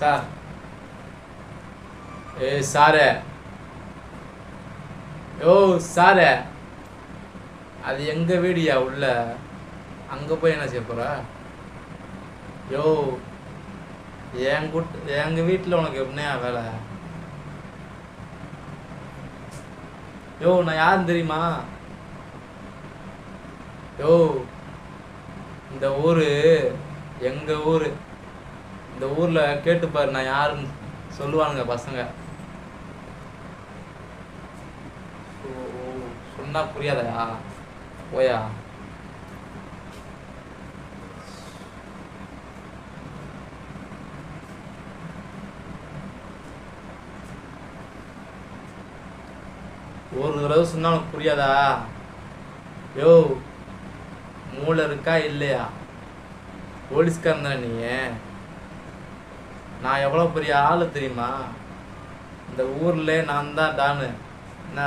Sir. Sir. யோ sir, அது எங்க வீடியா உள்ள? அங்க போய் என்ன செய்ய போற? யோ எங்க வீட்டில் உனக்கு எப்படியா வேலை? யோ நான் யாருன்னு தெரியுமா? யோ இந்த ஊரு எங்க ஊரு. இந்த ஊர்ல கேட்டுப்பாரு நான் யாருன்னு சொல்லுவானுங்க பசங்க. சொன்னா புரியாதயா? போயா. ஒரு தடவை சொன்னா உனக்கு புரியாதா? யோ மூளை இருக்கா இல்லையா? போலீஸ்காரன் தானே நீ? நான் எவ்வளோ பெரிய ஆளு தெரியுமா? இந்த ஊர்ல நான் தான் டானு. என்ன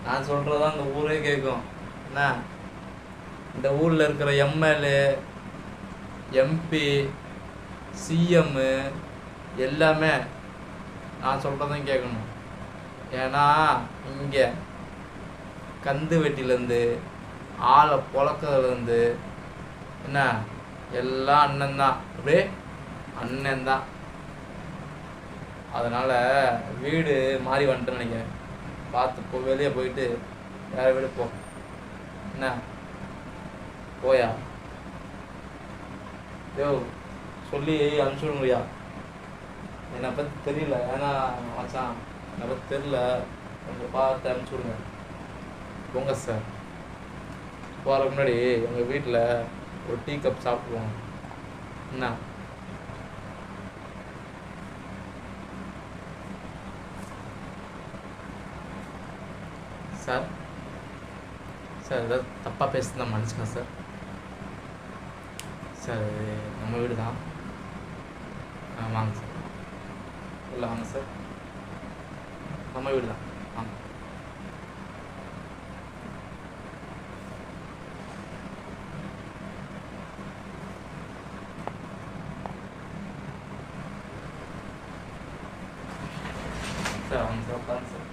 நான் சொல்றதான் இந்த ஊரே கேட்கும். என்ன இந்த ஊர்ல இருக்கிற எம்எல்ஏ, எம்பி, சிஎம் எல்லாமே நான் சொல்றதான் கேட்கணும். ஏன்னா இங்கே கந்து வெட்டிலேருந்து ஆளை பொழக்கிறதுலேருந்து என்ன எல்லாம் அண்ணன் தான். அப்படியே அண்ணன் தான். அதனால் வீடு மாறி வந்துட்டுன்னு நினைக்கிறேன். பார்த்து போ, வெளியே போயிட்டு வேறு வீடு போ. என்ன போயா. யோ சொல்லி அனுப்பிச்சுடுங்கய்யா. என்னை பற்றி தெரியல, ஏன்னா மச்சான் என்னை பற்றி தெரியல, கொஞ்சம் பார்த்து அனுப்பிச்சுடுங்க. போங்க சார். போகிறதுக்கு முன்னாடி எங்கள் வீட்டில் ஒரு டீ கப் சாப்பிடுவோம். என்ன சார்? சார் ஏதாவது தப்பாக பேசுனா மன்னிச்சுங்க சார். சார் நம்ம வீடு தான். வாங்க சார், இல்லை வாங்க சார், நம்ம வீடு தான். வாங்க சார், வாங்க சார், உட்காருங்க சார்.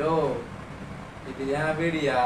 யோ இது ஏன் வீடியா?